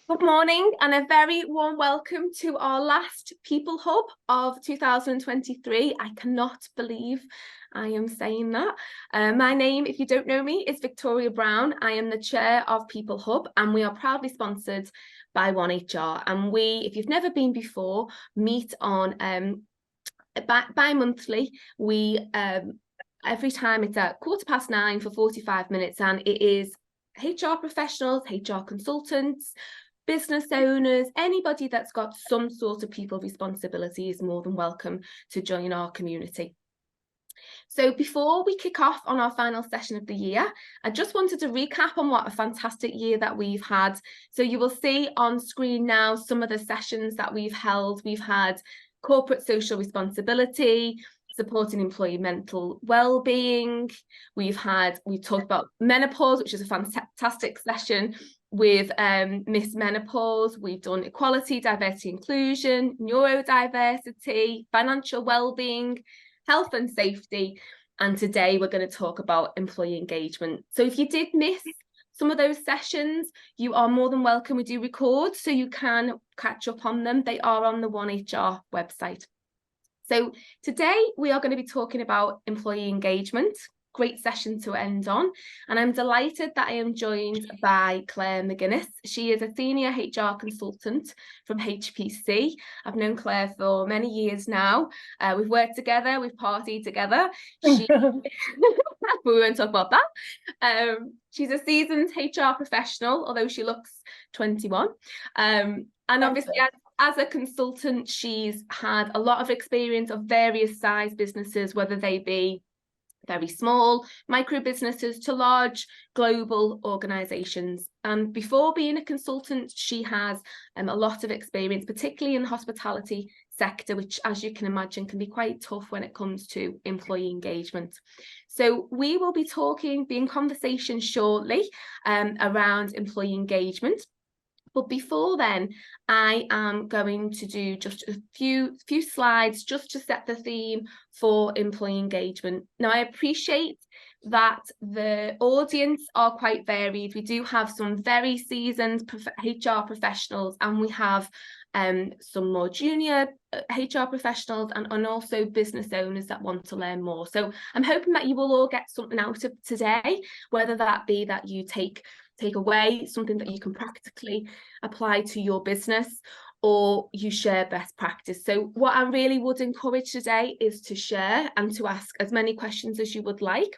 Good morning and a very warm welcome to our last peopleHUB of 2023. I cannot believe I am saying that. My name, if you don't know me, is Victoria Brown. I am the chair of peopleHUB and we are proudly sponsored by 1HR. And we, if you've never been before, meet on bi-monthly. We every time it's at 9:15 for 45 minutes, and it is HR professionals, HR consultants, business owners, anybody that's got some sort of people responsibility is more than welcome to join our community. So before we kick off on our final session of the year, I just wanted to recap on what a fantastic year that we've had. So you will see on screen now some of the sessions that we've held. We've had corporate social responsibility, supporting employee mental well-being. We've talked about menopause, which is a fantastic session with Miss Menopause. We've done equality, diversity, inclusion, neurodiversity, financial well-being, health and safety, and today we're going to talk about employee engagement. So if you did miss some of those sessions, you are more than welcome. We do record, so you can catch up on them. They are on the 1HR website. So today we are going to be talking about employee engagement. Great session to end on, and I'm delighted that I am joined by Claire McGuinness. She is a senior HR consultant from HPC. I've known Claire for many years now. We've worked together, we've partied together. We won't talk about that. She's a seasoned HR professional, although she looks 21. And obviously, as a consultant, she's had a lot of experience of various size businesses, whether they be very small micro businesses to large global organizations. And before being a consultant, she has a lot of experience, particularly in the hospitality sector, which, as you can imagine, can be quite tough when it comes to employee engagement. So we will be in conversation shortly around employee engagement. But before then, I am going to do just a few slides just to set the theme for employee engagement. Now, I appreciate that the audience are quite varied. We do have some very seasoned HR professionals, and we have some more junior HR professionals and also business owners that want to learn more. So I'm hoping that you will all get something out of today, whether that be that you take away something that you can practically apply to your business, or you share best practice. So what I really would encourage today is to share and to ask as many questions as you would like.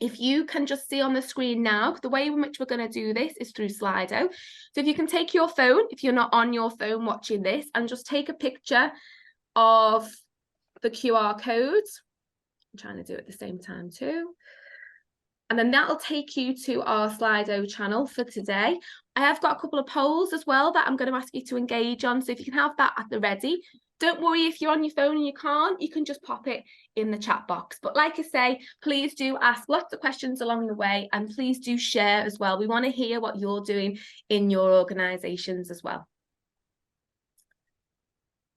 If you can just see on the screen now, the way in which we're going to do this is through Slido. So if you can take your phone, if you're not on your phone watching this, and just take a picture of the QR code. I'm trying to do it at the same time too. And then that'll take you to our Slido channel for today. I have got a couple of polls as well that I'm going to ask you to engage on. So if you can have that at the ready. Don't worry if you're on your phone and you can't, you can just pop it in the chat box. But like I say, please do ask lots of questions along the way, and please do share as well. We want to hear what you're doing in your organisations as well.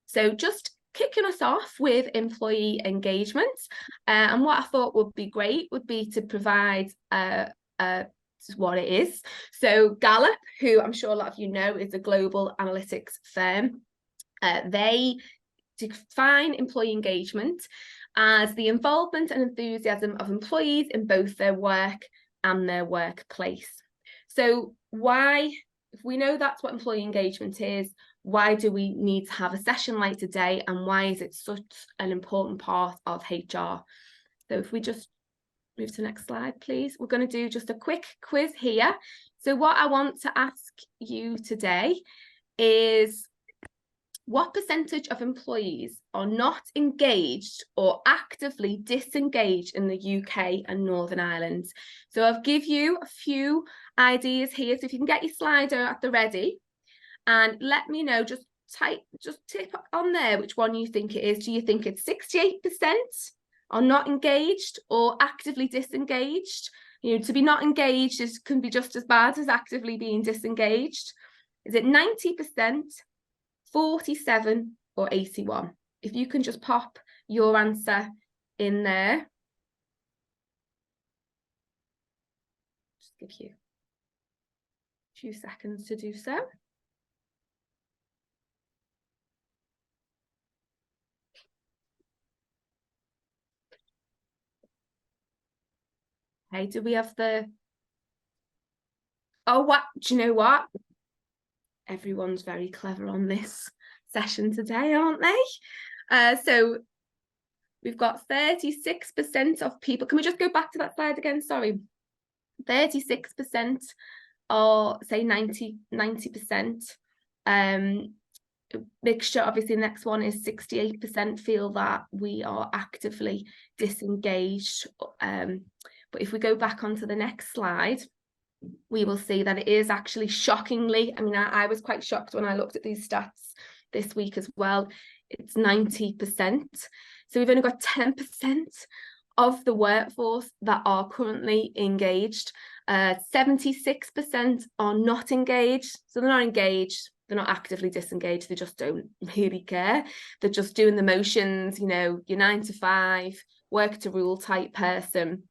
So just kicking us off with employee engagement, and what I thought would be great would be to provide what it is. So Gallup, who I'm sure a lot of you know, is a global analytics firm. They define employee engagement as the involvement and enthusiasm of employees in both their work and their workplace. So why, if we know that's what employee engagement is, why do we need to have a session like today, and why is it such an important part of HR? So if we just move to the next slide, please. We're going to do just a quick quiz here. So what I want to ask you today is, what percentage of employees are not engaged or actively disengaged in the UK and Northern Ireland? So I'll give you a few ideas here. So if you can get your Slido at the ready, and let me know, just tip on there which one you think it is. Do you think it's 68% are not engaged or actively disengaged? You know, to be not engaged can be just as bad as actively being disengaged. Is it 90%, 47 or 81? If you can just pop your answer in there. Just give you a few seconds to do so. Okay, do we have the... Oh, what? Do you know what? Everyone's very clever on this session today, aren't they? So we've got 36% of people. Can we just go back to that slide again? Sorry. 36% or say 90%. Mixture, obviously, the next one is 68% feel that we are actively disengaged. But if we go back onto the next slide, we will see that it is actually shockingly, I mean, I was quite shocked when I looked at these stats this week as well. It's 90%. So we've only got 10% of the workforce that are currently engaged. 76% are not engaged. So they're not engaged, they're not actively disengaged, they just don't really care. They're just doing the motions, you know, your 9 to 5, work to rule type person.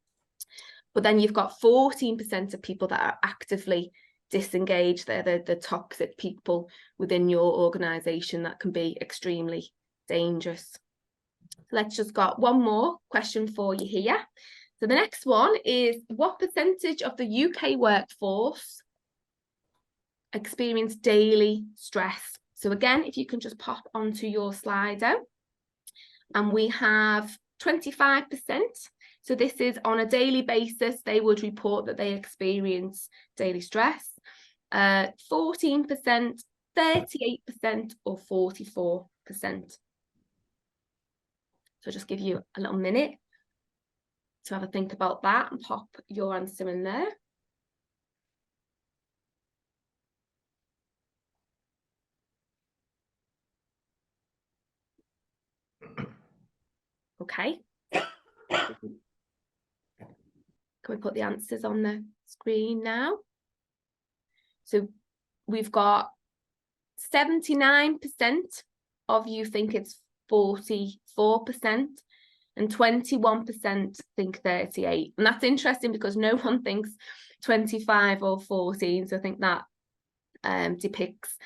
But then you've got 14% of people that are actively disengaged. They're the toxic people within your organisation that can be extremely dangerous. Let's just got one more question for you here. So the next one is, what percentage of the UK workforce experience daily stress? So again, if you can just pop onto your Slido, and we have 25%. So this is on a daily basis, they would report that they experience daily stress. 14%, 38%, or 44%. So just give you a little minute to have a think about that and pop your answer in there. Okay. Can we put the answers on the screen now? So we've got 79% of you think it's 44%, and 21% think 38%. And that's interesting because no one thinks 25 or 14. So I think that depicts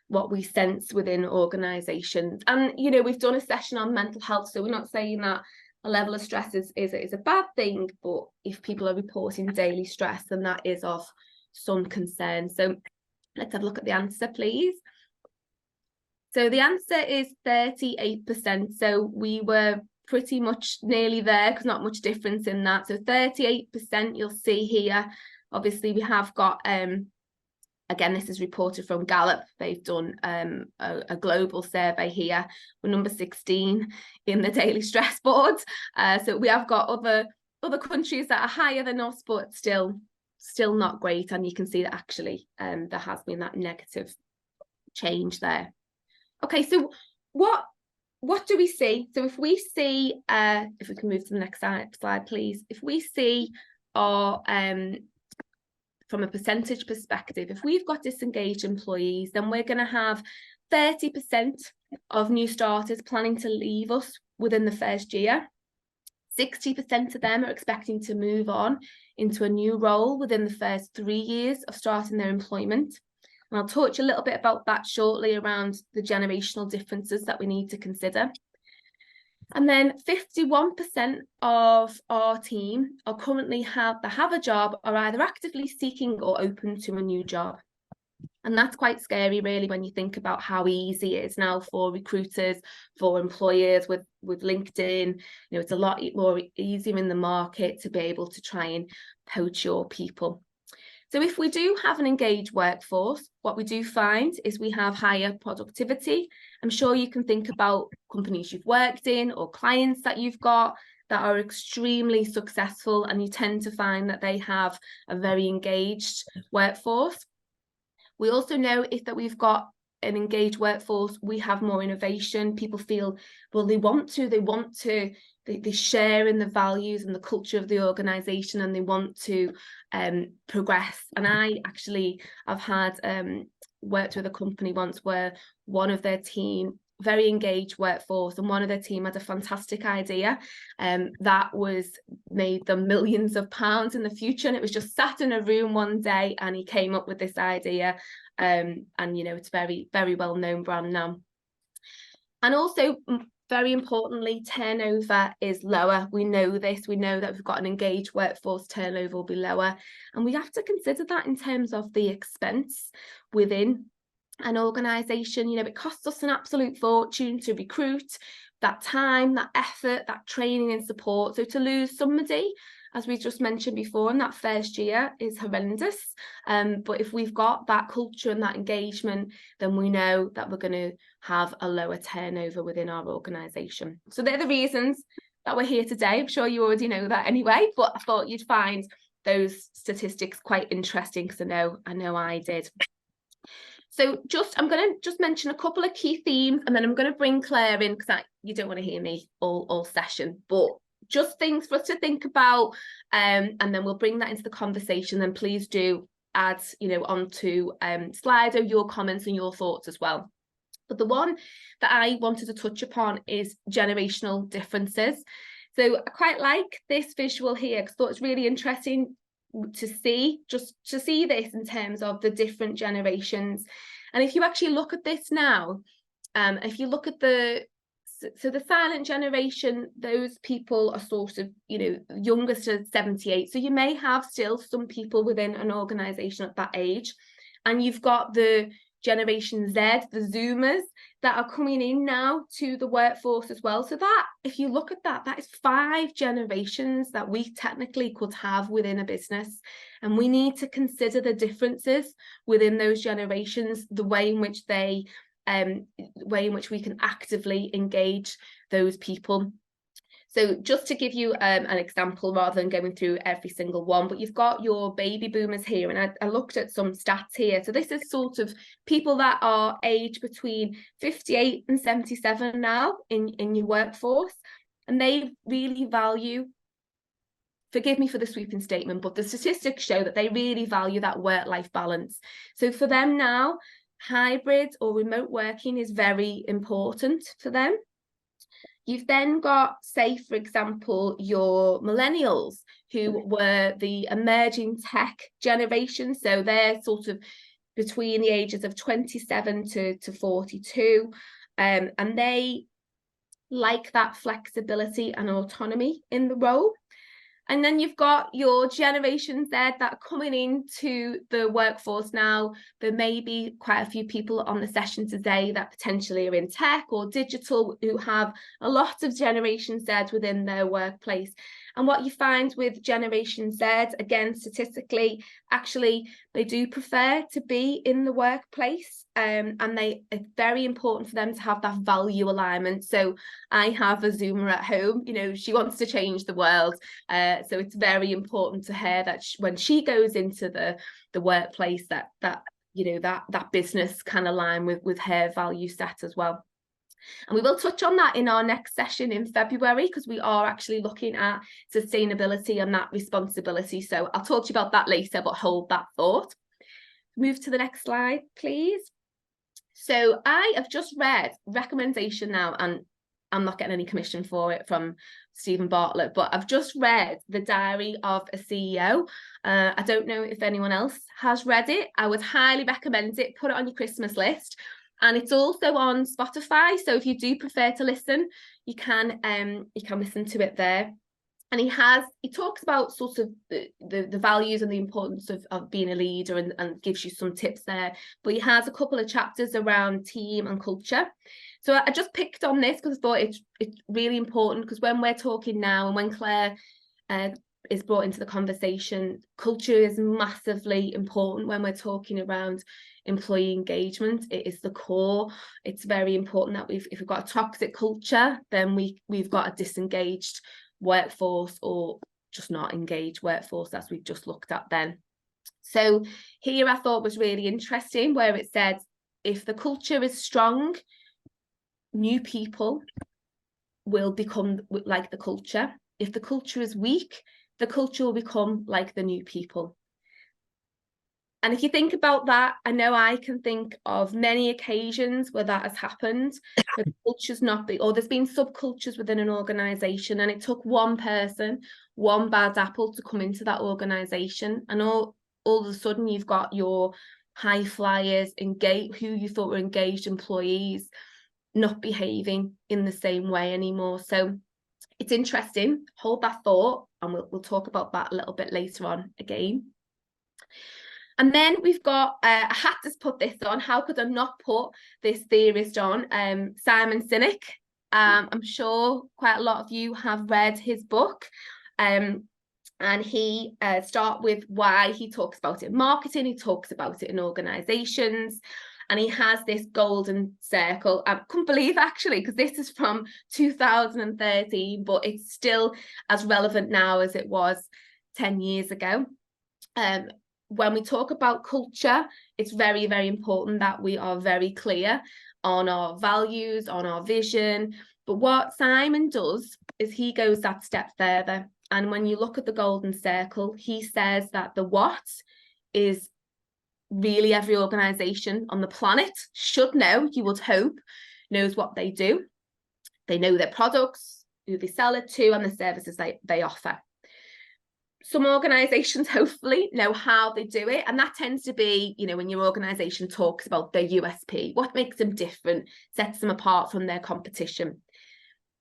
what we sense within organisations. And, you know, we've done a session on mental health, so we're not saying that a level of stress is a bad thing, but if people are reporting daily stress, then that is of some concern. So let's have a look at the answer, please. So the answer is 38%. So we were pretty much nearly there, because not much difference in that. So 38% you'll see here. Obviously, we have got, again, this is reported from Gallup. They've done a global survey here. We're number 16 in the daily stress board. So we have got other countries that are higher than us, but still not great. And you can see that actually there has been that negative change there. Okay, so what do we see? So if we see, if we can move to the next slide, please. If we see our, from a percentage perspective, if we've got disengaged employees, then we're going to have 30% of new starters planning to leave us within the first year. 60% of them are expecting to move on into a new role within the first 3 years of starting their employment. And I'll touch a little bit about that shortly, around the generational differences that we need to consider. And then 51% of our team are currently have a job, are either actively seeking or open to a new job. And that's quite scary, really, when you think about how easy it is now for recruiters, for employers with LinkedIn. You know, it's a lot more easier in the market to be able to try and poach your people. So if we do have an engaged workforce, what we do find is we have higher productivity. I'm sure you can think about companies you've worked in or clients that you've got that are extremely successful, and you tend to find that they have a very engaged workforce. We also know that we've got an engaged workforce, we have more innovation. People feel, well, they share in the values and the culture of the organisation, and they want to progress. And I've had worked with a company once where one of their team, very engaged workforce, and one of their team had a fantastic idea that made them millions of pounds in the future, and it was just sat in a room one day and he came up with this idea, and you know, it's very, very well known brand now. And also Very importantly, turnover is lower. We know this. We know that we've got an engaged workforce, turnover will be lower. And we have to consider that in terms of the expense within an organisation. You know, it costs us an absolute fortune to recruit, that time, that effort, that training and support. So to lose somebody, as we just mentioned before, in that first year is horrendous. But if we've got that culture and that engagement, then we know that we're going to have a lower turnover within our organisation. So they're the reasons that we're here today. I'm sure you already know that anyway, but I thought you'd find those statistics quite interesting, because I know I did. So I'm going to just mention a couple of key themes, and then I'm going to bring Claire in, because you don't want to hear me all session, but just things for us to think about, and then we'll bring that into the conversation. Then please do add, onto Slido your comments and your thoughts as well. But the one that I wanted to touch upon is generational differences. So I quite like this visual here, because I thought it's really interesting to see this in terms of the different generations. And if you actually look at this now, if you look at the silent generation, those people are sort of, youngest to 78. So you may have still some people within an organisation at that age. And you've got the Generation Z, the Zoomers, that are coming in now to the workforce as well. So that, if you look at that is 5 generations that we technically could have within a business. And we need to consider the differences within those generations, the way in which we can actively engage those people. So just to give you an example, rather than going through every single one, but you've got your baby boomers here, and I looked at some stats here. So this is sort of people that are aged between 58 and 77 now in your workforce, and they really value, forgive me for the sweeping statement, but the statistics show that they really value that work-life balance. So for them now, hybrid or remote working is very important for them. You've then got, say, for example, your millennials, who were the emerging tech generation. So they're sort of between the ages of 27 to 42. And they like that flexibility and autonomy in the role. And then you've got your generations there that are coming into the workforce now. There may be quite a few people on the session today that potentially are in tech or digital, who have a lot of Generation Z within their workplace. And what you find with Generation Z, again, statistically, actually, they do prefer to be in the workplace. And it's very important for them to have that value alignment. So I have a Zoomer at home, she wants to change the world. So it's very important to her that when she goes into the workplace, that business can align with her value set as well. And we will touch on that in our next session in February, because we are actually looking at sustainability and that responsibility. So I'll talk to you about that later, but hold that thought. Move to the next slide, please. So I have just read recommendation now, and I'm not getting any commission for it from Stephen Bartlett, but I've just read The Diary of a CEO. I don't know if anyone else has read it. I would highly recommend it. Put it on your Christmas list. And it's also on Spotify. So if you do prefer to listen, you can listen to it there. And he talks about sort of the values and the importance of being a leader, and gives you some tips there. But he has a couple of chapters around team and culture. So I just picked on this because I thought it's really important, because when we're talking now, and when Claire is brought into the conversation, culture is massively important when we're talking around employee engagement. It is the core. It's very important that if we've got a toxic culture, then we've got a disengaged workforce, or just not engaged workforce, as we've just looked at then. So here I thought was really interesting, where it said, if the culture is strong, new people will become like the culture. If the culture is weak, the culture will become like the new people. And if you think about that, I know I can think of many occasions where that has happened, where the culture's not or there's been subcultures within an organisation, and it took one person, one bad apple, to come into that organisation, and all of a sudden you've got your high flyers, who you thought were engaged employees, not behaving in the same way anymore. So it's interesting. Hold that thought, and we'll talk about that a little bit later on again. And then we've got, I had to put this on. How could I not put this theorist on? Simon Sinek. I'm sure quite a lot of you have read his book. And he start with why. He talks about it in marketing. He talks about it in organizations. And he has this golden circle. I couldn't believe, actually, because this is from 2013, but it's still as relevant now as it was 10 years ago. When we talk about culture, it's very, very important that we are very clear on our values, on our vision. But what Simon does is he goes that step further. And when you look at the golden circle, he says that the what is really every organisation on the planet should know, you would hope, knows what they do. They know their products, who they sell it to, and the services they offer. Some organisations hopefully know how they do it, and that tends to be, you know, when your organisation talks about their USP, what makes them different, sets them apart from their competition.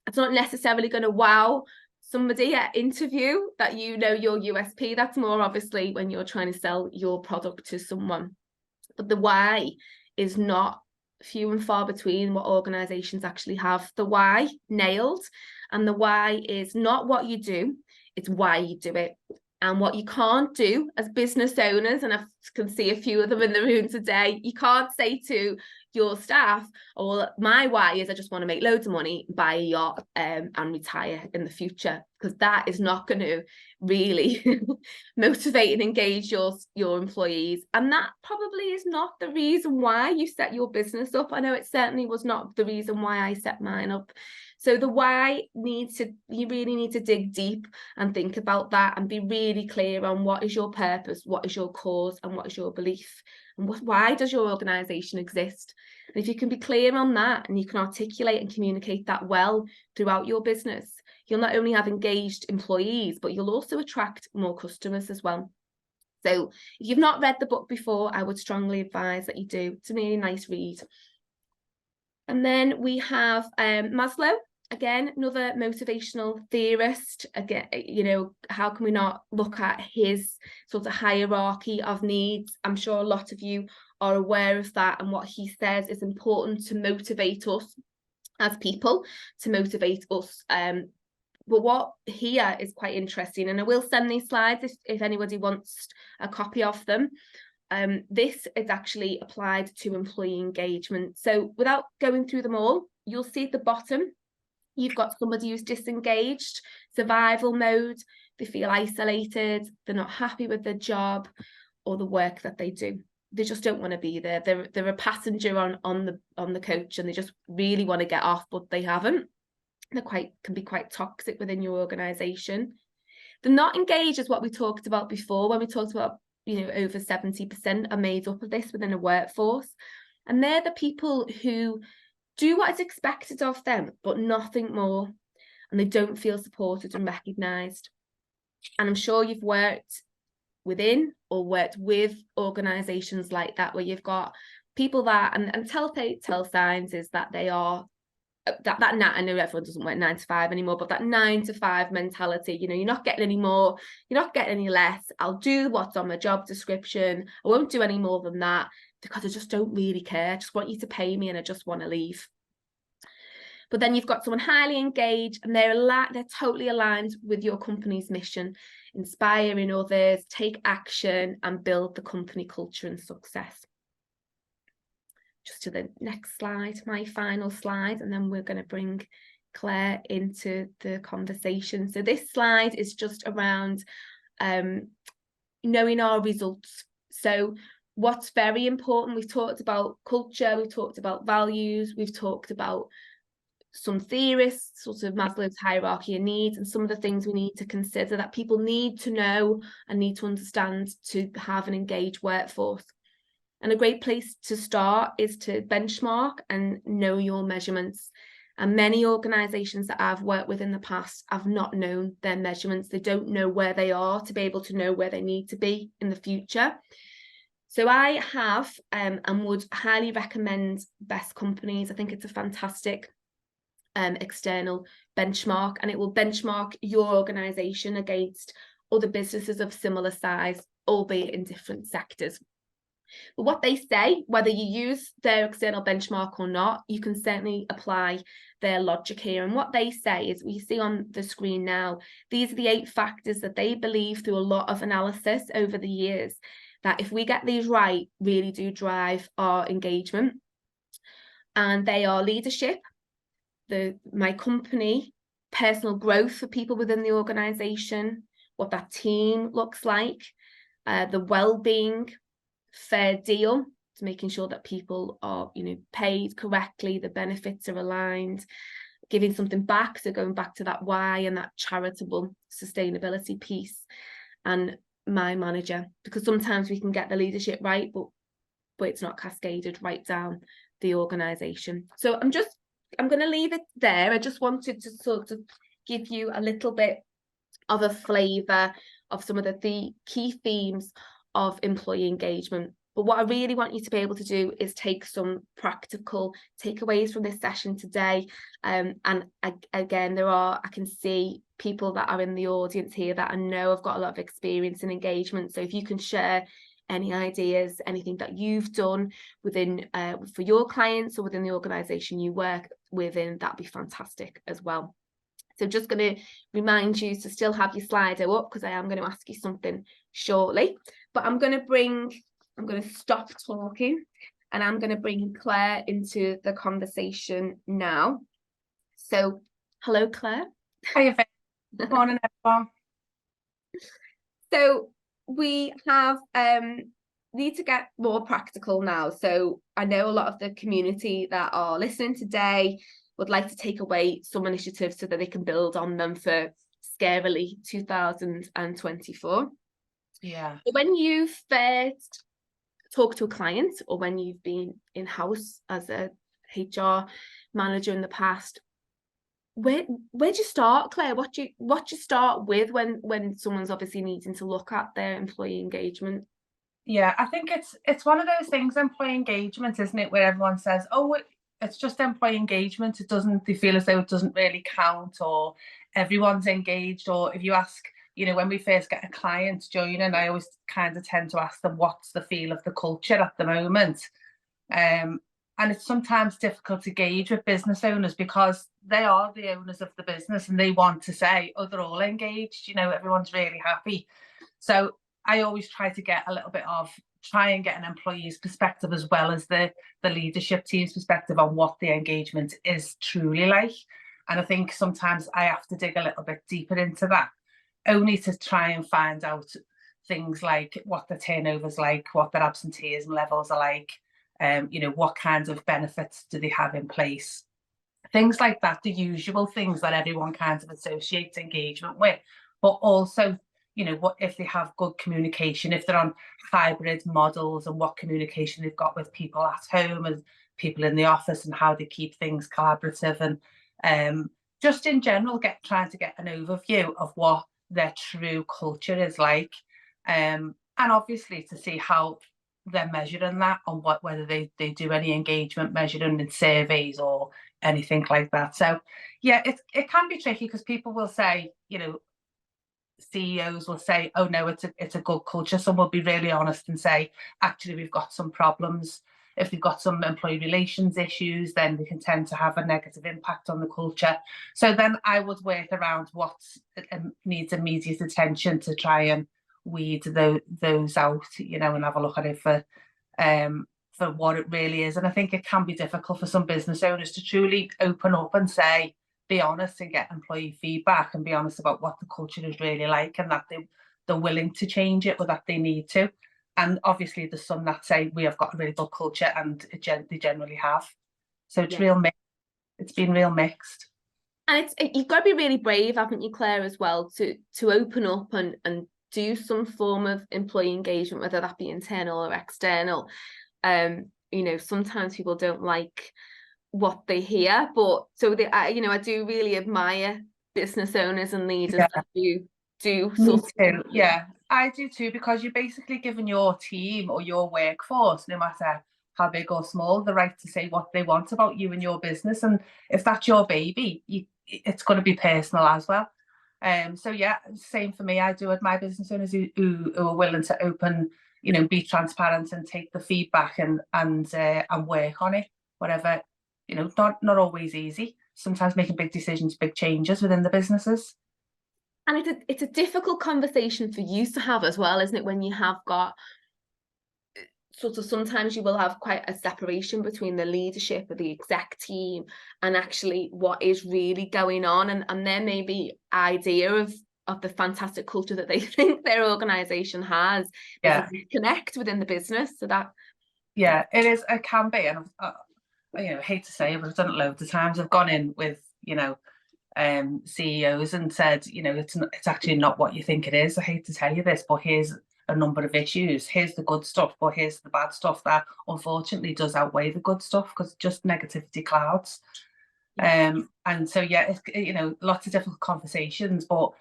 It's not necessarily going to wow somebody at interview that you know your USP. That's more obviously when you're trying to sell your product to someone. But the why is not few and far between what organisations actually have. The why nailed, and the why is not what you do, it's why you do it. And what you can't do as business owners, and I can see a few of them in the room today, you can't say to your staff, oh, well, my why is I just want to make loads of money, buy a yacht, and retire in the future, because that is not going to really motivate and engage your employees. And that probably is not the reason why you set your business up. I know it certainly was not the reason why I set mine up. So the why you really need to dig deep and think about that and be really clear on what is your purpose, what is your cause, and what is your belief, and why does your organisation exist. And if you can be clear on that and you can articulate and communicate that well throughout your business, you'll not only have engaged employees, but you'll also attract more customers as well. So if you've not read the book before, I would strongly advise that you do. It's a really nice read. And then we have Maslow, again, another motivational theorist. Again, you know, how can we not look at his sort of hierarchy of needs? I'm sure a lot of you are aware of that, and what he says is important to motivate us as people, to motivate us. But what here is quite interesting, and I will send these slides if anybody wants a copy of them. This is actually applied to employee engagement. So without going through them all, you'll see at the bottom, you've got somebody who's disengaged, survival mode, they feel isolated, they're not happy with their job or the work that they do. They just don't want to be there. They're a passenger on the coach, and they just really want to get off, but they haven't. They can be quite toxic within your organisation. They're not engaged, as what we talked about before, when we talked about, you know, over 70% are made up of this within a workforce. And they're the people who do what is expected of them, but nothing more. And they don't feel supported and recognised. And I'm sure you've worked within or worked with organisations like that, where you've got people that, and telltale signs is that they are, I know everyone doesn't work 9 to 5 anymore, but that 9 to 5 mentality, you know, you're not getting any more, you're not getting any less. I'll do what's on my job description. I won't do any more than that because I just don't really care. I just want you to pay me and I just want to leave. But then you've got someone highly engaged, and they're totally aligned with your company's mission, inspiring others, take action, and build the company culture and success. Just to the next slide, my final slide, and then we're going to bring Claire into the conversation. So this slide is just around knowing our results. So what's very important, we've talked about culture, we've talked about values, we've talked about some theorists, sort of Maslow's hierarchy of needs, and some of the things we need to consider that people need to know and need to understand to have an engaged workforce. And a great place to start is to benchmark and know your measurements. And many organisations that I've worked with in the past have not known their measurements. They don't know where they are to be able to know where they need to be in the future. So I have and would highly recommend Best Companies. I think it's a fantastic external benchmark, and it will benchmark your organisation against other businesses of similar size, albeit in different sectors. But what they say, whether you use their external benchmark or not, you can certainly apply their logic here. And what they say is, we see on the screen now, these are the 8 factors that they believe through a lot of analysis over the years, that if we get these right, really do drive our engagement. And they are leadership, my company, personal growth for people within the organisation, what that team looks like, the well-being, fair deal, to making sure that people are, paid correctly, the benefits are aligned, giving something back, so going back to that why and that charitable sustainability piece, and my manager, because sometimes we can get the leadership right, but it's not cascaded right down the organisation. So I'm going to leave it there. I just wanted to sort of give you a little bit of a flavour of some of the key themes of employee engagement. But what I really want you to be able to do is take some practical takeaways from this session today. And again, I can see people that are in the audience here that I know have got a lot of experience in engagement. So if you can share any ideas, anything that you've done within for your clients or within the organisation you work within, that'd be fantastic as well. So just going to remind you to still have your Slido up, because I am going to ask you something shortly. But I'm going to stop talking, and I'm going to bring Claire into the conversation now. So, hello, Claire. Hi, good morning, everyone. So we have need to get more practical now. So I know a lot of the community that are listening today would like to take away some initiatives so that they can build on them for scarily 2024. Yeah. So when you first talk to a client, or when you've been in-house as a HR manager in the past, where'd you start, Claire? What do you start with when someone's obviously needing to look at their employee engagement? Yeah, I think it's one of those things, employee engagement, isn't it, where everyone says, oh, it's just employee engagement. They feel as though it doesn't really count, or everyone's engaged. Or if you ask, when we first get a client joining, I always kind of tend to ask them, what's the feel of the culture at the moment? And it's sometimes difficult to gauge with business owners, because they are the owners of the business and they want to say, oh, they're all engaged, everyone's really happy. So I always try and get an employee's perspective, as well as the leadership team's perspective, on what the engagement is truly like. And I think sometimes I have to dig a little bit deeper into that, only to try and find out things like what the turnover's like, what their absenteeism levels are like, what kinds of benefits do they have in place, things like that, the usual things that everyone kind of associates engagement with. But also, what if they have good communication, if they're on hybrid models, and what communication they've got with people at home and people in the office, and how they keep things collaborative, and just in general trying to get an overview of what their true culture is like, and obviously to see how they're measuring that, on whether they do any engagement measuring in surveys or anything like that. So yeah, it can be tricky, because people will say, CEOs will say, oh no, it's a good culture. Some will be really honest and say, actually, we've got some problems. If they've got some employee relations issues, then they can tend to have a negative impact on the culture. So then I would work around what needs immediate attention, to try and weed those out, and have a look at it for what it really is. And I think it can be difficult for some business owners to truly open up and say, be honest, and get employee feedback, and be honest about what the culture is really like, and that they're willing to change it, or that they need to. And obviously there's some that say, we have got a really good culture, and they generally have. So it's it's been real mixed. And you've got to be really brave, haven't you, Claire, as well, to open up and do some form of employee engagement, whether that be internal or external. Sometimes people don't like what they hear, but I do really admire business owners and leaders that do Me too. Yeah, I do too, because you're basically giving your team or your workforce, no matter how big or small, the right to say what they want about you and your business. And if that's your baby, it's going to be personal as well. So yeah, same for me. I do with my business owners who are willing to open, be transparent and take the feedback and work on it. Whatever, not always easy. Sometimes making big decisions, big changes within the businesses. And it's a difficult conversation for you to have as well, isn't it? When you have got sort of, sometimes you will have quite a separation between the leadership of the exec team and actually what is really going on, and their maybe idea of the fantastic culture that they think their organization has. There's a disconnect within the business. So that it is, it can be. And I hate to say it, but I've done it loads of times. I've gone in with CEOs and said, it's actually not what you think it is. I hate to tell you this, but here's a number of issues. Here's the good stuff, but here's the bad stuff that unfortunately does outweigh the good stuff, because just negativity clouds. And so it's, lots of difficult conversations, but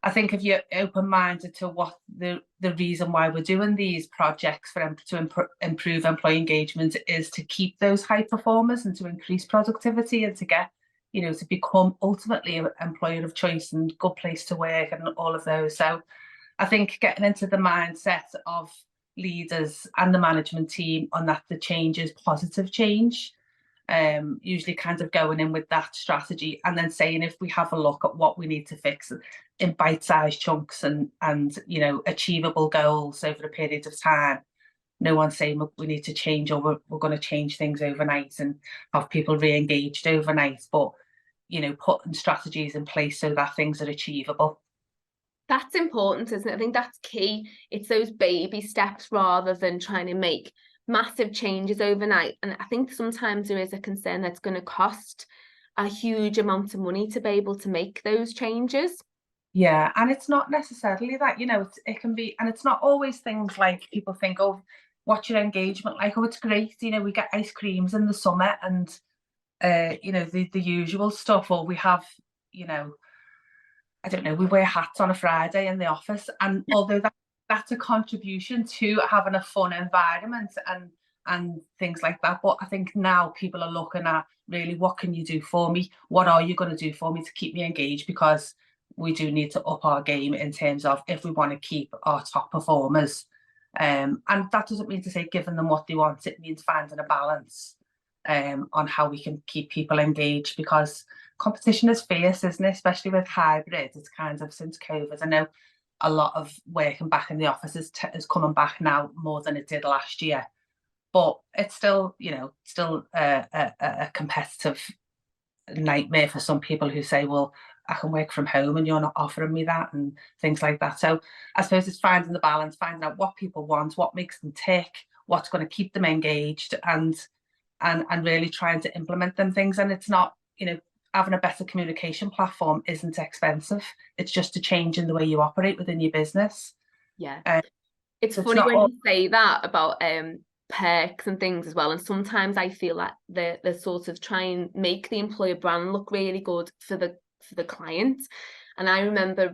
I think if you're open-minded to what the reason why we're doing these projects to improve employee engagement is to keep those high performers and to increase productivity and to get, to become ultimately an employer of choice and good place to work and all of those. So I think getting into the mindset of leaders and the management team on that the change is positive change, usually kind of going in with that strategy and then saying, if we have a look at what we need to fix in bite-sized chunks and achievable goals over a period of time. No one's saying we need to change, or we're going to change things overnight and have people re-engaged overnight, but putting strategies in place so that things are achievable. That's important, isn't it? I think that's key. It's those baby steps rather than trying to make massive changes overnight. And I think sometimes there is a concern that's going to cost a huge amount of money to be able to make those changes. Yeah, and it's not necessarily that, it can be, and it's not always things like people think, oh, what's your engagement like? Oh, it's great, we get ice creams in the summer and the usual stuff, or we have, I don't know, we wear hats on a Friday in the office. And although that's a contribution to having a fun environment and things like that, but I think now people are looking at, really, what can you do for me? What are you going to do for me to keep me engaged? Because we do need to up our game in terms of if we want to keep our top performers. And that doesn't mean to say giving them what they want. It means finding a balance on how we can keep people engaged, because competition is fierce, isn't it? Especially with hybrid. It's kind of, since COVID, I know a lot of working back in the office is coming back now more than it did last year, but it's still, a competitive nightmare for some people who say, well, I can work from home and you're not offering me that, and things like that. So I suppose it's finding the balance, finding out what people want, what makes them tick, what's going to keep them engaged, and really trying to implement them things. And it's not, having a better communication platform isn't expensive. It's just a change in the way you operate within your business. Yeah. It's funny when you say that about perks and things as well. And sometimes I feel like they're sort of try and make the employer brand look really good for the client. And I remember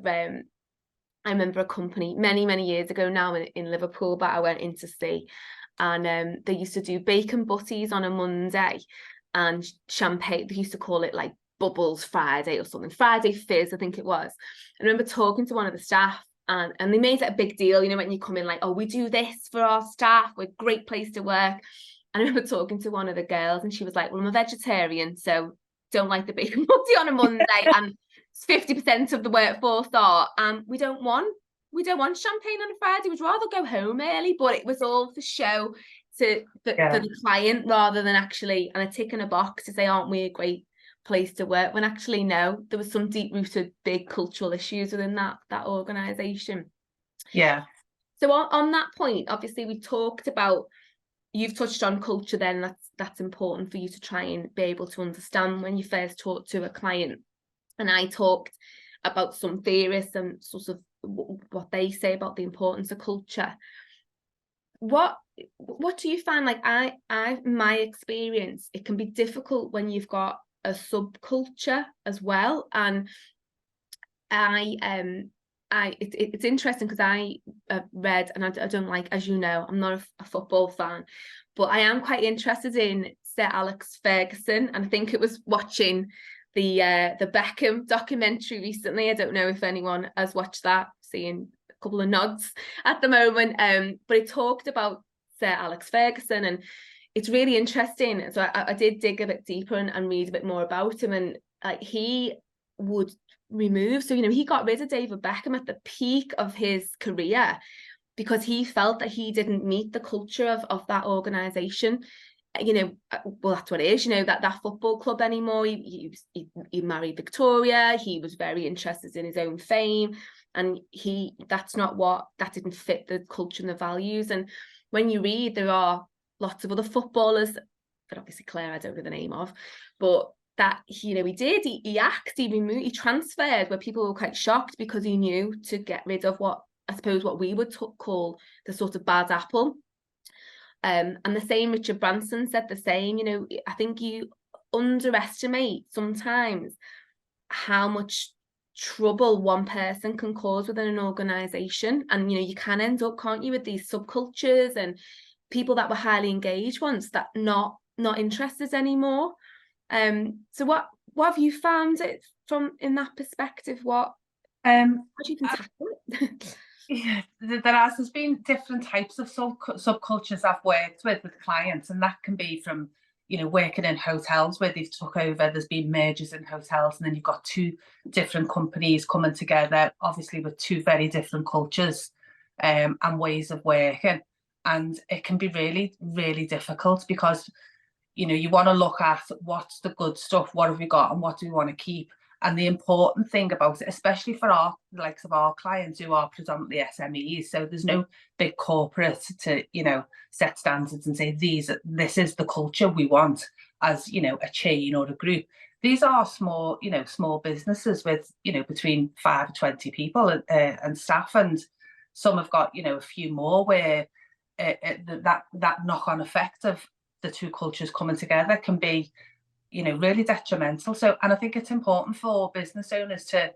a company many years ago now in Liverpool that I went in to see, and they used to do bacon butties on a Monday and champagne. They used to call it like Bubbles Friday or something, Friday Fizz, I think it was. I remember talking to one of the staff, and they made it a big deal, when you come in, like, oh, we do this for our staff, we're a great place to work. And I remember talking to one of the girls, and she was like, well, I'm a vegetarian, so don't like the bacon butty on a Monday. And 50% of the workforce are, we don't want champagne on a Friday, we'd rather go home early. But it was all for show for the client, rather than actually, and a tick in a box to say, aren't we a great place to work, when actually no, there was some deep-rooted big cultural issues within that organization. Yeah. So on that point, obviously we talked about, you've touched on culture then, that's important for you to try and be able to understand when you first talk to a client. And I talked about some theorists and sort of what they say about the importance of culture. What do you find? Like, my experience, it can be difficult when you've got a subculture as well. And I it's interesting because I read, and I don't like, as you know, I'm not a football fan, but I am quite interested in Sir Alex Ferguson, and I think it was watching the Beckham documentary recently. I don't know if anyone has watched that, seeing a couple of nods at the moment, but it talked about Sir Alex Ferguson, and it's really interesting. So I did dig a bit deeper and read a bit more about him, and like he would remove, so he got rid of David Beckham at the peak of his career because he felt that he didn't meet the culture of that organization. Well, that's what it is, that football club anymore. He married Victoria. He was very interested in his own fame, and that didn't fit the culture and the values. And when you read, there are lots of other footballers that obviously Claire I don't know the name of, but that he transferred, where people were quite shocked because he knew to get rid of what we would call the sort of bad apple. And the same, Richard Branson said the same. I think you underestimate sometimes how much trouble one person can cause within an organization, and you can end up, can't you, with these subcultures and people that were highly engaged once that not interested anymore. So what have you found it from in that perspective? How do you even tackle it? Yeah, there's been different types of subcultures I've worked with clients, and that can be from working in hotels where they've took over. There's been mergers in hotels, and then you've got two different companies coming together, obviously with two very different cultures and ways of working, and it can be really, really difficult because you want to look at what's the good stuff, what have we got, and what do we want to keep. And the important thing about it, especially for our likes of our clients who are predominantly SMEs, so there's no big corporate to set standards and say this is the culture we want as a chain or a group. These are small businesses with between 5 and 20 people and staff, and some have got a few more, where that knock-on effect of the two cultures coming together can be really detrimental. So, and I think it's important for business owners to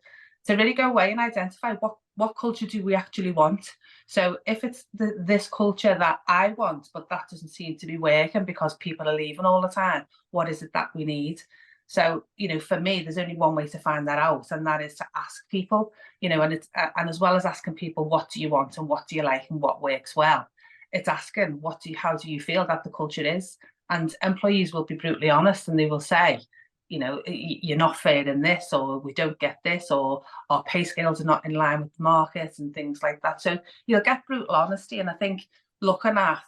really go away and identify what culture do we actually want. So if it's this culture that I want, but that doesn't seem to be working because people are leaving all the time, what is it that we need? So, for me, there's only one way to find that out, and that is to ask people, and as well as asking people, what do you want and what do you like and what works well? It's asking, how do you feel that the culture is? And employees will be brutally honest, and they will say, you're not fair in this, or we don't get this, or our pay scales are not in line with the market and things like that. So you'll get brutal honesty. And I think looking at,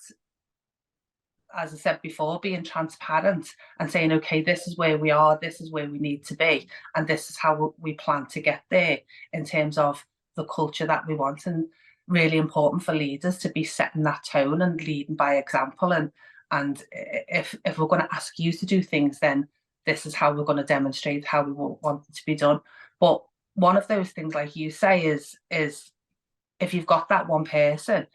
as I said before, being transparent and saying, okay, this is where we are, this is where we need to be, and this is how we plan to get there in terms of the culture that we want. And really important for leaders to be setting that tone and leading by example. And if we're going to ask you to do things, then this is how we're going to demonstrate how we want it to be done. But one of those things, like you say, is if you've got that one person,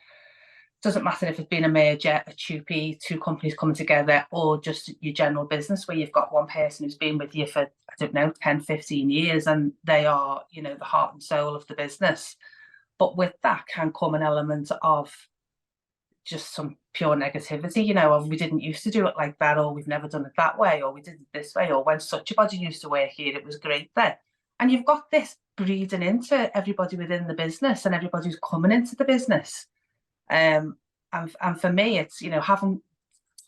doesn't matter if it's been a merger, a TUPE, two companies coming together, or just your general business where you've got one person who's been with you for, 10, 15 years, and they are, the heart and soul of the business. But with that can come an element of just some pure negativity, of we didn't used to do it like that, or we've never done it that way, or we did it this way, or when such a body used to work here, it was great then. And you've got this breeding into everybody within the business and everybody who's coming into the business. And for me, it's, having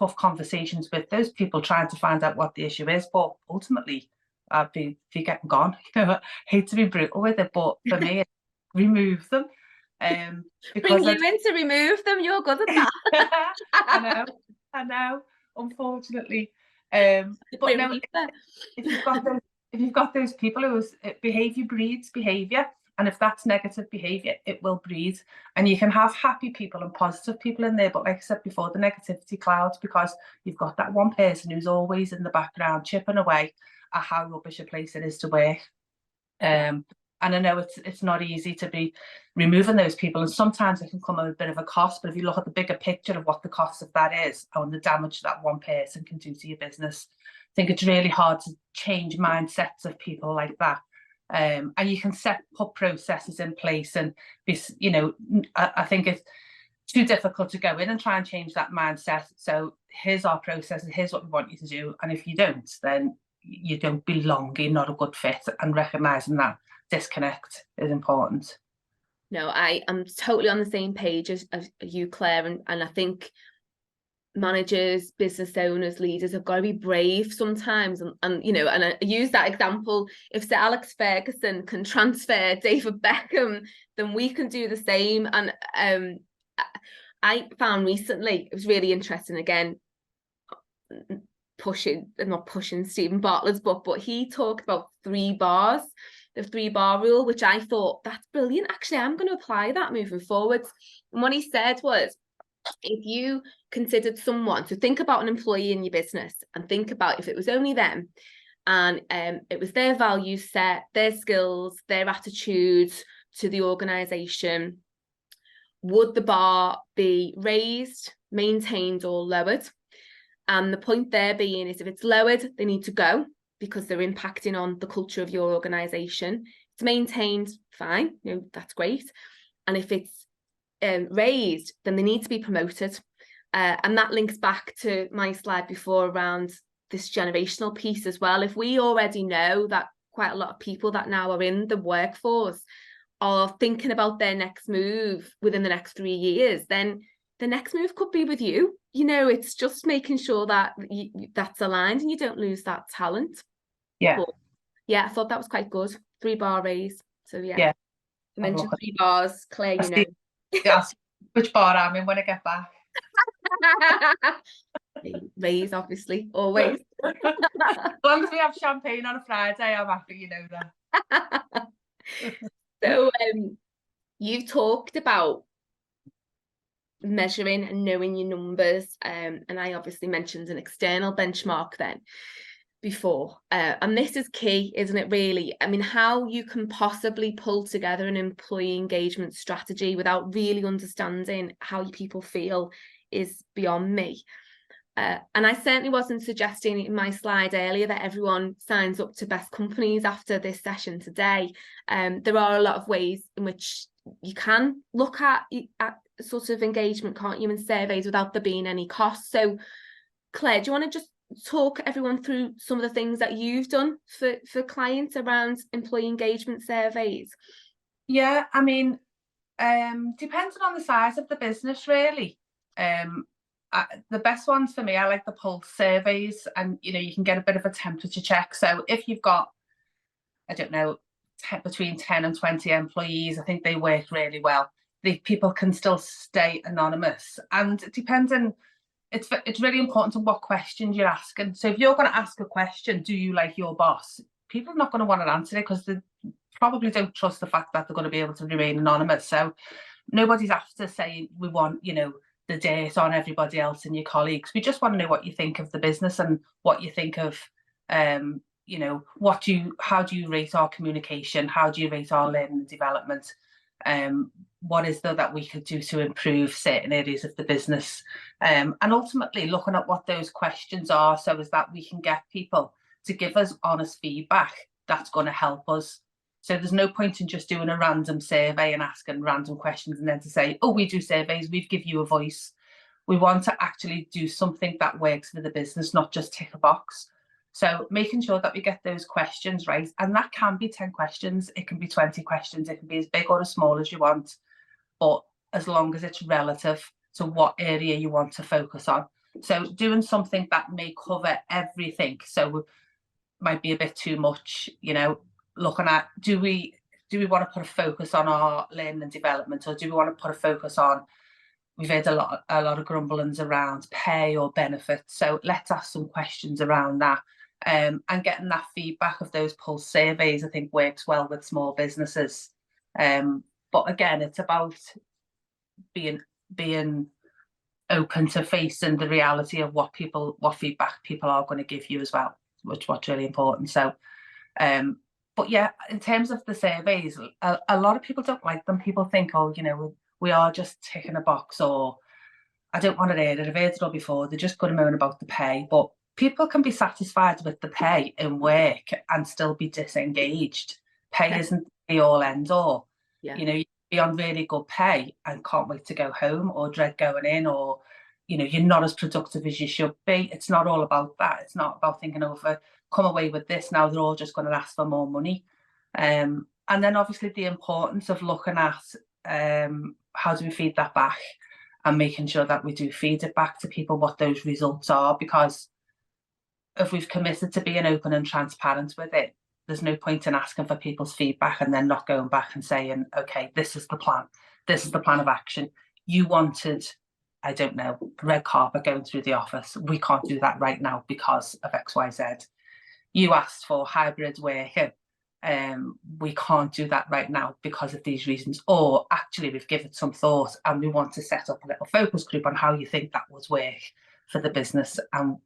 tough conversations with those people, trying to find out what the issue is. But ultimately, I'd be getting gone. I hate to be brutal with it, but for me, it's remove them. Bring you in to remove them. You're good at that. I know. Unfortunately, but no, if you've got those people whose behaviour breeds behaviour, and if that's negative behaviour, it will breed. And you can have happy people and positive people in there, but like I said before, the negativity clouds because you've got that one person who's always in the background chipping away at how rubbish a place it is to work. And I know it's not easy to be removing those people, and sometimes it can come at a bit of a cost. But if you look at the bigger picture of what the cost of that is and the damage that one person can do to your business, I think it's really hard to change mindsets of people like that. And you can put processes in place, and you know, I think it's too difficult to go in and try and change that mindset. So here's our process, and here's what we want you to do, and if you don't, then you don't belong, you're not a good fit, and recognizing that disconnect is important. No, I am totally on the same page as you, Claire, and I think managers, business owners, leaders have got to be brave sometimes, and you know, and I use that example, if Sir Alex Ferguson can transfer David Beckham, then we can do the same. And I found recently, it was really interesting, again, not pushing Stephen Bartlett's book, but he talked about 3 bars, the 3-bar rule, which I thought, that's brilliant, actually I'm going to apply that moving forwards. And what he said was, if you considered someone, so think about an employee in your business and think about if it was only them, and it was their value set, their skills, their attitudes to the organization, would the bar be raised, maintained, or lowered? And the point there being is, if it's lowered, they need to go because they're impacting on the culture of your organization. It's maintained, fine, you know, that's great. And if it's raised, then they need to be promoted. And that links back to my slide before around this generational piece as well. If we already know that quite a lot of people that now are in the workforce are thinking about their next move within the next 3 years, then the next move could be with you. You know, it's just making sure that that's aligned and you don't lose that talent. Yeah. But yeah, I thought that was quite good. 3-bar raise. So yeah. I mentioned 3 bars, Claire, you know. Yes, which bar I'm in when I get back. Raise, obviously, always. As long as we have champagne on a Friday, I'm happy, you know that. So you've talked about measuring and knowing your numbers, and I obviously mentioned an external benchmark then before, and this is key, isn't it, really? I mean, how you can possibly pull together an employee engagement strategy without really understanding how your people feel is beyond me. And I certainly wasn't suggesting in my slide earlier that everyone signs up to Best Companies after this session today. There are a lot of ways in which you can look at sort of engagement, can't you, in surveys without there being any cost. So Claire, do you want to just talk everyone through some of the things that you've done for clients around employee engagement surveys? Yeah, I mean, depending on the size of the business, really. The best ones for me, I like the pulse surveys, and you know, you can get a bit of a temperature check. So if you've got, I don't know, between 10 and 20 employees, I think they work really well. The people can still stay anonymous, and depending, it's really important on what questions you're asking. So if you're going to ask a question, do you like your boss? People are not going to want to answer it because they probably don't trust the fact that they're going to be able to remain anonymous. So nobody's after saying we want, you know, the dirt on everybody else and your colleagues. We just want to know what you think of the business and what you think of, you know, how do you rate our communication? How do you rate our learning and development? What is there that we could do to improve certain areas of the business? And ultimately looking at what those questions are, so as that we can get people to give us honest feedback that's going to help us. So there's no point in just doing a random survey and asking random questions and then to say, oh, we do surveys, we've given you a voice. We want to actually do something that works for the business, not just tick a box. So making sure that we get those questions right, and that can be 10 questions, it can be 20 questions, it can be as big or as small as you want, but as long as it's relative to what area you want to focus on. So doing something that may cover everything, so might be a bit too much, you know, looking at, do we want to put a focus on our learning and development, or do we want to put a focus on, we've heard a lot of grumblings around pay or benefits, so let's ask some questions around that. And getting that feedback of those pulse surveys, I think, works well with small businesses. But again, it's about being open to facing the reality of what feedback people are going to give you as well, what's really important. So, but yeah, in terms of the surveys, a lot of people don't like them. People think, oh, you know, we are just ticking a box, or I don't want to hear it. I've heard it all before. They're just going to moan about the pay, but people can be satisfied with the pay in work and still be disengaged. Pay isn't the all end all. Yeah. You know, you can be on really good pay and can't wait to go home, or dread going in, or, you know, you're not as productive as you should be. It's not all about that. It's not about thinking, oh, if I come away with this now, they're all just going to ask for more money. And then obviously the importance of looking at how do we feed that back, and making sure that we do feed it back to people what those results are, because if we've committed to being open and transparent with it, there's no point in asking for people's feedback and then not going back and saying, okay, this is the plan. This is the plan of action. You wanted, I don't know, red carpet going through the office. We can't do that right now because of X, Y, Z. You asked for hybrid working. We can't do that right now because of these reasons. Or actually, we've given some thought and we want to set up a little focus group on how you think that would work for the business, and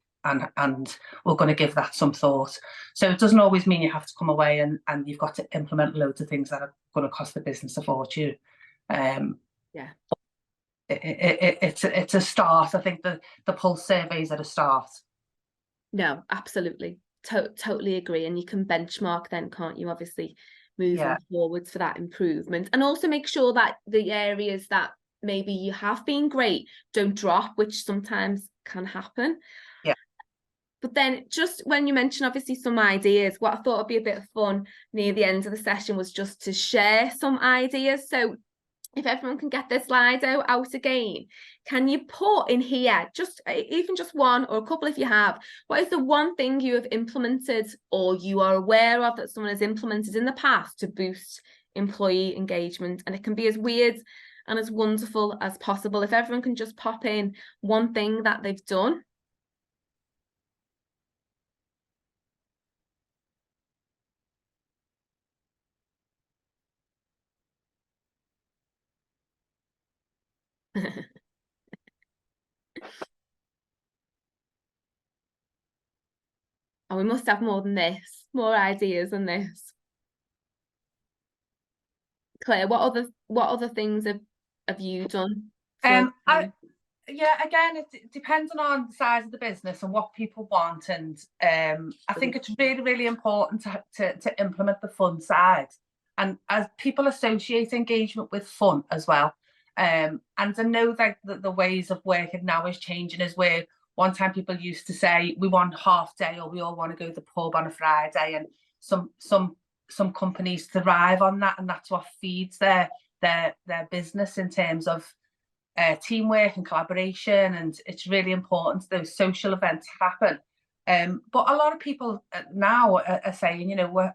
we're going to give that some thought. So it doesn't always mean you have to come away and you've got to implement loads of things that are going to cost the business a fortune. Yeah, it's a start. I think the pulse surveys are a start. No, absolutely. Totally agree. And you can benchmark then, can't you? Obviously, moving forwards for that improvement, and also make sure that the areas that maybe you have been great don't drop, which sometimes can happen. Yeah. But then just when you mentioned obviously some ideas, what I thought would be a bit of fun near the end of the session was just to share some ideas. So if everyone can get their Slido out again, can you put in here, just even just one or a couple if you have, what is the one thing you have implemented or you are aware of that someone has implemented in the past to boost employee engagement? And it can be as weird and as wonderful as possible. If everyone can just pop in one thing that they've done. Oh, we must have more than this, more ideas than this. Claire, what other things have you done? Yeah, again, it depends on the size of the business and what people want, and I think it's really, really important to implement the fun side, and as people associate engagement with fun as well. And I know that the ways of working now is changing, as where one time people used to say we want half day, or we all want to go to the pub on a Friday, and some companies thrive on that, and that's what feeds their business in terms of teamwork and collaboration, and it's really important those social events happen. But a lot of people now are saying, you know,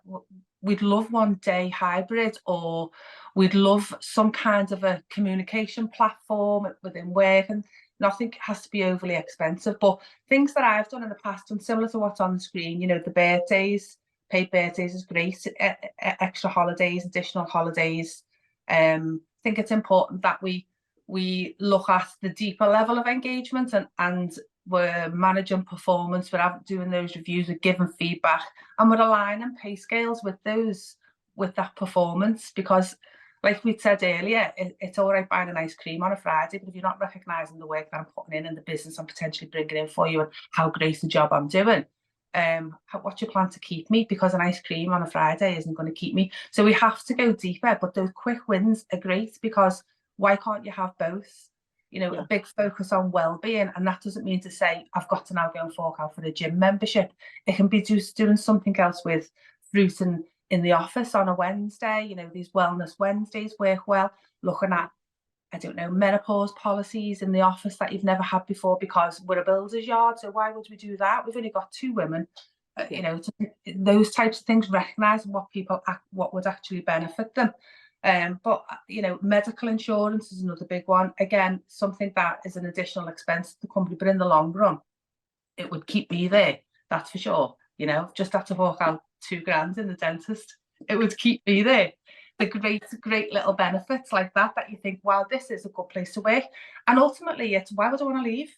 we'd love one day hybrid, or we'd love some kind of a communication platform within work, and nothing has to be overly expensive. But things that I've done in the past, and similar to what's on the screen, you know, the birthdays, paid birthdays is great, extra holidays, additional holidays. I think it's important that we look at the deeper level of engagement, and we're managing performance, we're doing those reviews, we're giving feedback, and we're aligning pay scales with that performance. Because like we said earlier, it's all right buying an ice cream on a Friday, but if you're not recognising the work that I'm putting in the business I'm potentially bringing in for you, and how great the job I'm doing, what's your plan to keep me? Because an ice cream on a Friday isn't going to keep me. So we have to go deeper, but those quick wins are great, because why can't you have both? You know, a big focus on well-being, and that doesn't mean to say I've got to now go and fork out for a gym membership. It can be just doing something else with fruit in the office on a Wednesday. You know, these wellness Wednesdays work well. Looking at, I don't know, menopause policies in the office that you've never had before, because we're a builder's yard, so why would we do that? We've only got 2 women. You know, those types of things, recognising what would actually benefit them. But you know, medical insurance is another big one. Again, something that is an additional expense to the company, but in the long run, it would keep me there. That's for sure. You know, just have to fork out $2,000 in the dentist. It would keep me there. The great little benefits like that you think, wow, this is a good place to work. And ultimately, it's why would I want to leave?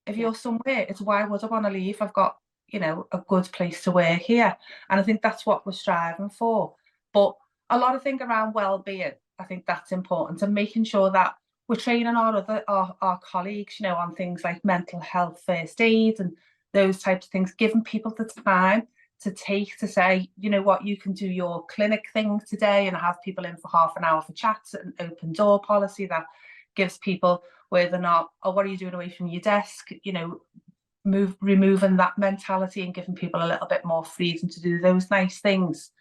If you're somewhere, it's why would I want to leave? I've got, you know, a good place to work here, and I think that's what we're striving for. But a lot of things around well-being, I think that's important, and making sure that we're training our colleagues, you know, on things like mental health first aid and those types of things, giving people the time to take to say, you know what, you can do your clinic thing today and have people in for half an hour for chats, an open door policy that gives people where they're not, oh, what are you doing away from your desk? You know, removing that mentality and giving people a little bit more freedom to do those nice things.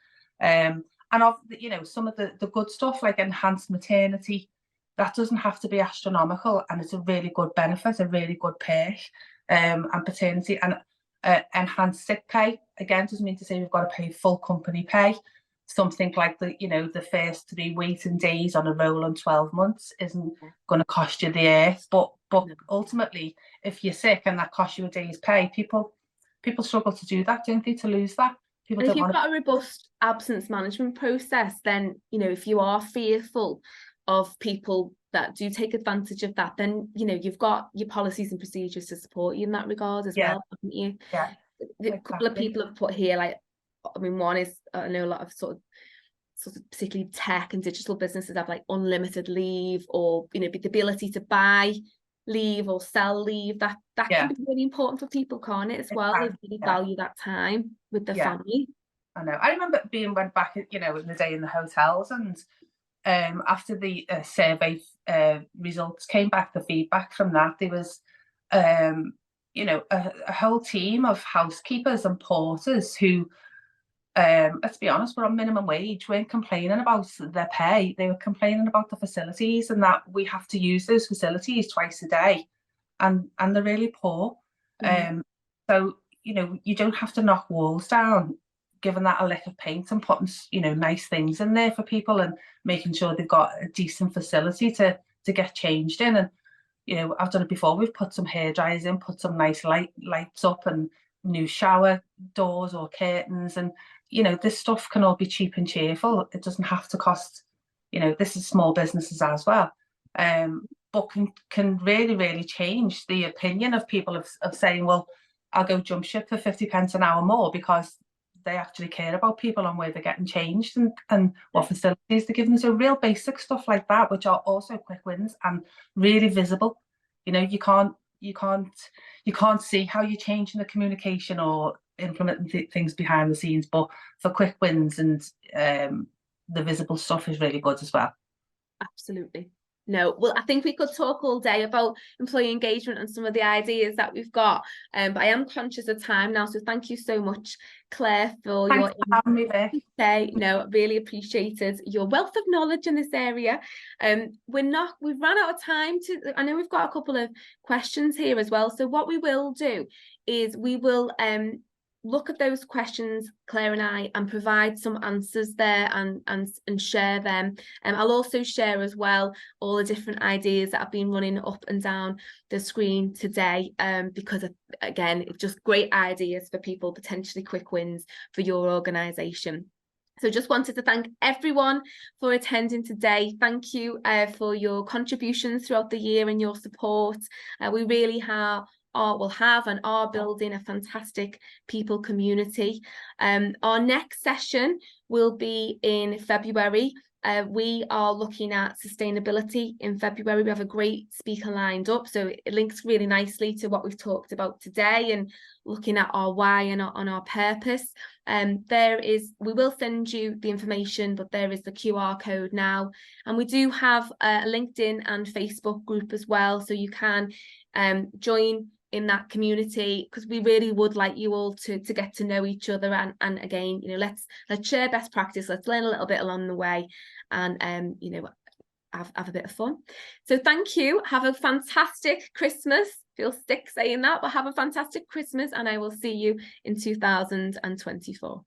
And of, you know, some of the good stuff like enhanced maternity, that doesn't have to be astronomical, and it's a really good benefit, a really good perk. And paternity and enhanced sick pay, again, doesn't mean to say we've got to pay full company pay. Something like the, you know, the first 3 waiting days on a rolling 12 months isn't going to cost you the earth, but ultimately, if you're sick and that costs you a day's pay, people struggle to do that, don't they, to lose that. People and don't if you've want got a robust absence management process, then, you know, if you are fearful of people that do take advantage of that, then, you know, you've got your policies and procedures to support you in that regard as well, haven't you? Yeah, a couple of people have put here, like, I mean, one is, I know a lot of sort of particularly tech and digital businesses have like unlimited leave, or, you know, the ability to buy leave or sell leave. That can be really important for people, can't it, as well? They really value that time with their family. I know. I remember went back, you know, in the day in the hotels, and after the survey results came back, the feedback from that, there was you know, a whole team of housekeepers and porters who, let's be honest, were on minimum wage, weren't complaining about their pay. They were complaining about the facilities, and that we have to use those facilities twice a day, and they're really poor. So, you know, you don't have to knock walls down, giving that a lick of paint and putting, you know, nice things in there for people and making sure they've got a decent facility to get changed in. And, you know, I've done it before. We've put some hair dryers in, put some nice lights up, and new shower doors or curtains. And, you know, this stuff can all be cheap and cheerful. It doesn't have to cost, you know, this is small businesses as well. But can really, really change the opinion of people of saying, well, I'll go jump ship for 50 pence an hour more, because they actually care about people and where they're getting changed and what facilities they're given. So real basic stuff like that, which are also quick wins and really visible. You know, you can't see how you're changing the communication or implementing things behind the scenes, but for quick wins and the visible stuff is really good as well. Absolutely. No, well, I think we could talk all day about employee engagement and some of the ideas that we've got, but I am conscious of time now, so thank you so much, Claire, for Thanks for having me, Vic. No, really appreciated your wealth of knowledge in this area. We've run out of time. I know we've got a couple of questions here as well, so what we will do is we will look at those questions, Claire and I, and provide some answers there and share them. I'll also share as well all the different ideas that have been running up and down the screen today, because again, it's just great ideas for people, potentially quick wins for your organisation. So just wanted to thank everyone for attending today. Thank you for your contributions throughout the year and your support. We really will have and are building a fantastic people community. Our next session will be in February. We are looking at sustainability in February. We have a great speaker lined up, so it links really nicely to what we've talked about today and looking at our why and our purpose. We will send you the information, but there is the QR code now, and we do have a LinkedIn and Facebook group as well, so you can join in that community, because we really would like you all to get to know each other, and again, you know, let's share best practice, let's learn a little bit along the way, and you know, have a bit of fun. So thank you, have a fantastic Christmas. Feel sick saying that, but have a fantastic Christmas, and I will see you in 2024.